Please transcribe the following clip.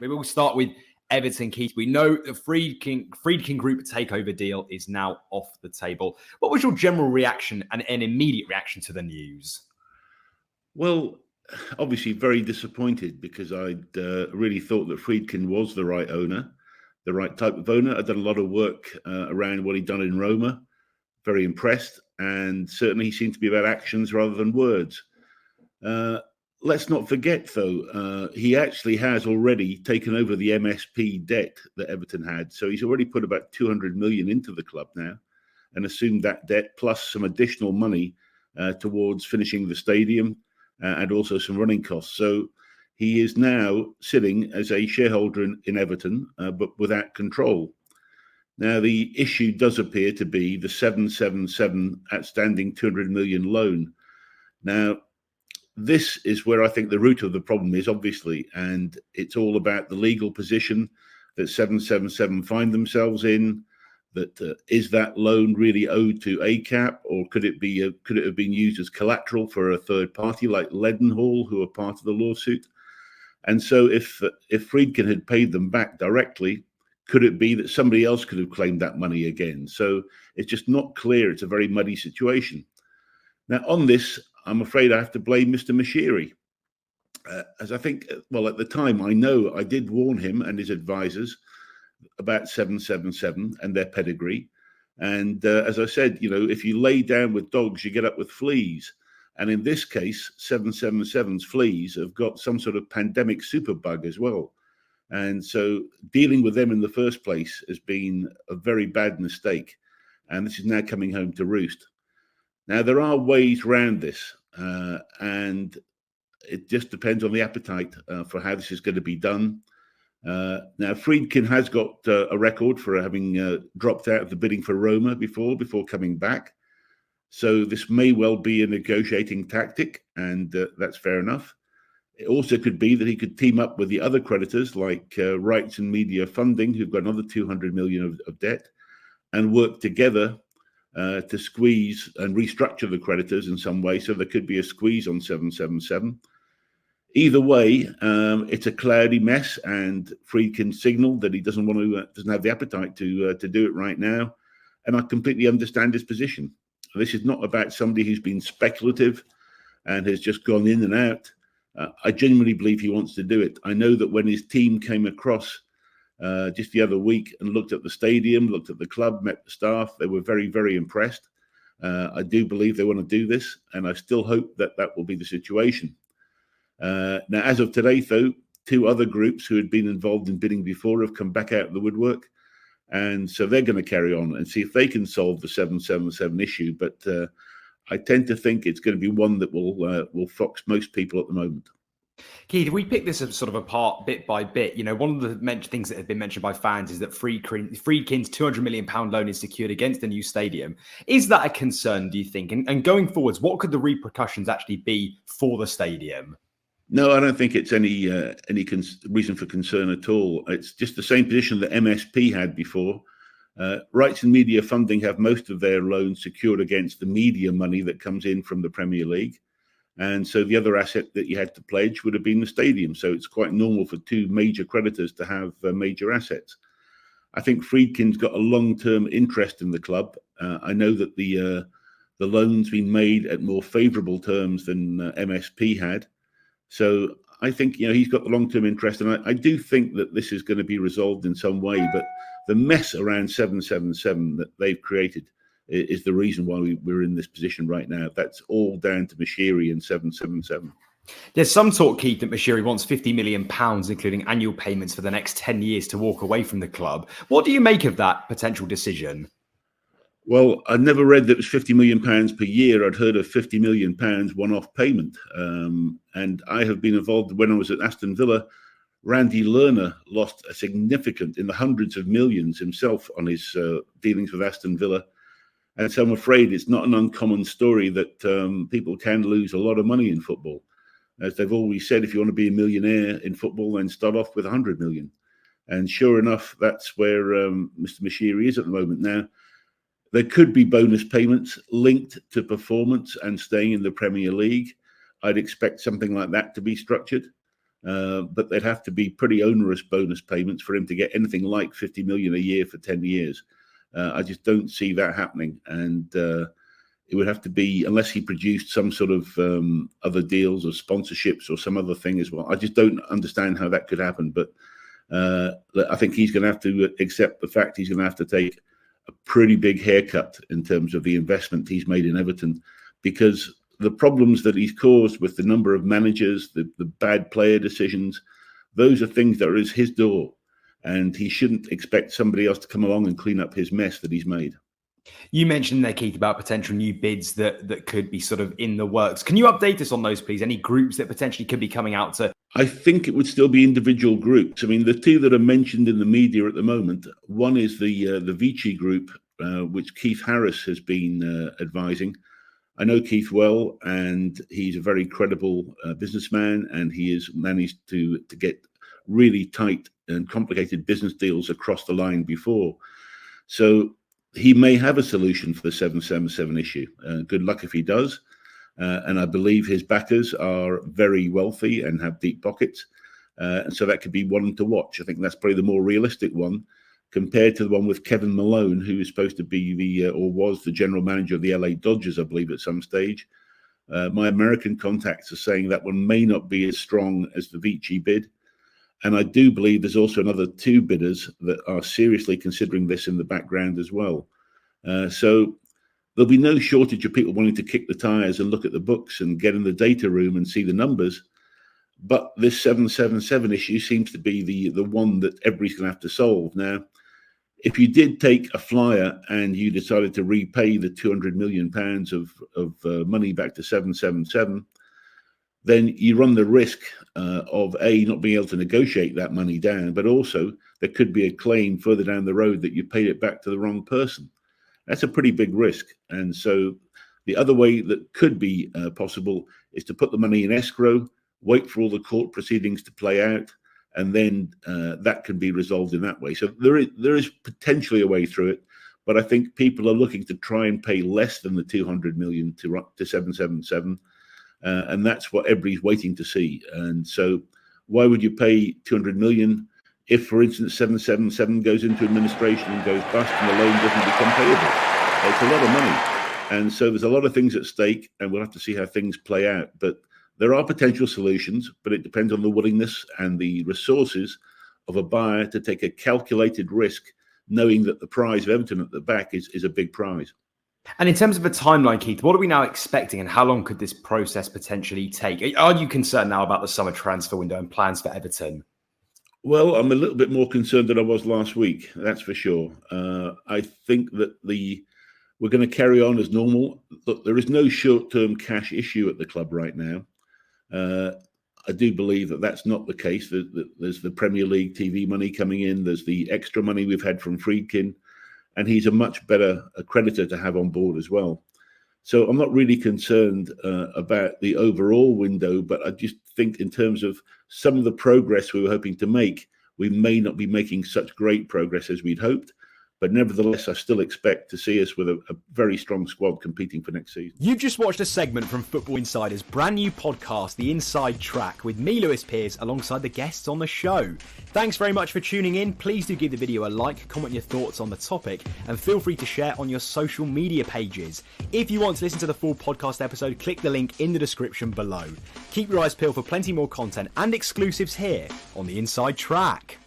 We will start with Everton, Keith. We know the Friedkin Group takeover deal is now off the table. What was your general reaction and an immediate reaction to the news? Well, obviously very disappointed, because I'd really thought that Friedkin was the right owner, the right type of owner. I'd done a lot of work around what he'd done in Roma. Very impressed, and certainly he seemed to be about actions rather than words. Let's not forget, though, he actually has already taken over the MSP debt that Everton had. So he's already put about 200 million into the club now and assumed that debt, plus some additional money towards finishing the stadium and also some running costs. So he is now sitting as a shareholder in Everton, but without control. Now, the issue does appear to be the 777 outstanding 200 million loan. Now, this is where I think the root of the problem is, obviously, and it's all about the legal position that 777 find themselves in. That is that loan really owed to ACAP, or could it have been used as collateral for a third party like Leadenhall, who are part of the lawsuit? And so, if Friedkin had paid them back directly, could it be that somebody else could have claimed that money again? So it's just not clear. It's a very muddy situation. Now, on this, I'm afraid I have to blame Mr. Mashiri. As I think, well, at the time, I know I did warn him and his advisors about 777 and their pedigree. And as I said, if you lay down with dogs, you get up with fleas. And in this case, 777's fleas have got some sort of pandemic superbug as well. And so dealing with them in the first place has been a very bad mistake. And this is now coming home to roost. Now, there are ways around this, and it just depends on the appetite for how this is going to be done. Now, Friedkin has got a record for having dropped out of the bidding for Roma before coming back. So this may well be a negotiating tactic, and that's fair enough. It also could be that he could team up with the other creditors like Rights and Media Funding, who've got another 200 million of debt, and work together to squeeze and restructure the creditors in some way. So there could be a squeeze on 777. Either way, it's a cloudy mess, and Friedkin signaled that he doesn't have the appetite to do it right now. And I completely understand his position. This is not about somebody who's been speculative and has just gone in and out. I genuinely believe he wants to do it. I know that when his team came across just the other week and looked at the stadium, looked at the club, met the staff, they were very, very impressed. I do believe they want to do this, and I still hope that will be the situation. Now, as of today, though, two other groups who had been involved in bidding before have come back out of the woodwork. And so they're going to carry on and see if they can solve the 777 issue. But I tend to think it's going to be one that will fox most people at the moment. Keith, if we pick this sort of apart bit by bit, one of the things that have been mentioned by fans is that Friedkin's £200 million loan is secured against the new stadium. Is that a concern, do you think? And going forwards, what could the repercussions actually be for the stadium? No, I don't think it's any reason for concern at all. It's just the same position that MSP had before. Rights and Media Funding have most of their loans secured against the media money that comes in from the Premier League. And so the other asset that you had to pledge would have been the stadium. So it's quite normal for two major creditors to have major assets. I think Friedkin's got a long-term interest in the club. I know that the loan's been made at more favourable terms than MSP had. So I think, he's got the long-term interest. And I do think that this is going to be resolved in some way. But the mess around 777 that they've created is the reason why we're in this position right now. That's all down to Mashiri and 777. There's some talk, Keith, that Mashiri wants £50 million, including annual payments for the next 10 years to walk away from the club. What do you make of that potential decision? Well, I'd never read that it was £50 million per year. I'd heard of £50 million one-off payment. And I have been involved when I was at Aston Villa. Randy Lerner lost a significant, in the hundreds of millions himself on his dealings with Aston Villa. And so I'm afraid it's not an uncommon story that people can lose a lot of money in football. As they've always said, if you want to be a millionaire in football, then start off with 100 million. And sure enough, that's where Mr. Mashiri is at the moment. Now, there could be bonus payments linked to performance and staying in the Premier League. I'd expect something like that to be structured. but they'd have to be pretty onerous bonus payments for him to get anything like 50 million a year for 10 years. I just don't see that happening. And it would have to be, unless he produced some sort of other deals or sponsorships or some other thing as well. I just don't understand how that could happen. But I think he's going to have to accept the fact he's going to have to take a pretty big haircut in terms of the investment he's made in Everton, because the problems that he's caused with the number of managers, the bad player decisions, those are things that are at his door. And he shouldn't expect somebody else to come along and clean up his mess that he's made. You mentioned there, Keith, about potential new bids that could be sort of in the works. Can you update us on those, please? Any groups that potentially could be coming out to? I think it would still be individual groups. I mean, the two that are mentioned in the media at the moment, one is the Vici group, which Keith Harris has been advising. I know Keith well, and he's a very credible businessman, and he has managed to get really tight and complicated business deals across the line before. So he may have a solution for the 777 issue. Good luck if he does. And I believe his backers are very wealthy and have deep pockets. And so that could be one to watch. I think that's probably the more realistic one compared to the one with Kevin Malone, who is supposed to be or was the general manager of the LA Dodgers, I believe, at some stage. My American contacts are saying that one may not be as strong as the Vici bid. And I do believe there's also another two bidders that are seriously considering this in the background as well. So there'll be no shortage of people wanting to kick the tires and look at the books and get in the data room and see the numbers. But this 777 issue seems to be the one that everybody's going to have to solve. Now, if you did take a flyer and you decided to repay the £200 million of money back to 777, then you run the risk of not being able to negotiate that money down, but also there could be a claim further down the road that you paid it back to the wrong person. That's a pretty big risk. And so the other way that could be possible is to put the money in escrow, wait for all the court proceedings to play out, and then that can be resolved in that way. So there is potentially a way through it, but I think people are looking to try and pay less than the 200 million to 777. And that's what everybody's waiting to see. And so why would you pay 200 million if, for instance, 777 goes into administration and goes bust and the loan doesn't become payable? It's a lot of money. And so there's a lot of things at stake, and we'll have to see how things play out. But there are potential solutions, but it depends on the willingness and the resources of a buyer to take a calculated risk, knowing that the prize of Everton at the back is a big prize. And in terms of a timeline, Keith, what are we now expecting and how long could this process potentially take? Are you concerned now about the summer transfer window and plans for Everton? Well, I'm a little bit more concerned than I was last week, that's for sure. I think that we're going to carry on as normal. Look, there is no short-term cash issue at the club right now. I do believe that that's not the case. There's the Premier League TV money coming in. There's the extra money we've had from Friedkin. And he's a much better creditor to have on board as well. So I'm not really concerned about the overall window, but I just think in terms of some of the progress we were hoping to make, we may not be making such great progress as we'd hoped. But nevertheless, I still expect to see us with a very strong squad competing for next season. You've just watched a segment from Football Insider's brand new podcast, The Inside Track, with me, Lewis Pearce, alongside the guests on the show. Thanks very much for tuning in. Please do give the video a like, comment your thoughts on the topic, and feel free to share on your social media pages. If you want to listen to the full podcast episode, click the link in the description below. Keep your eyes peeled for plenty more content and exclusives here on The Inside Track.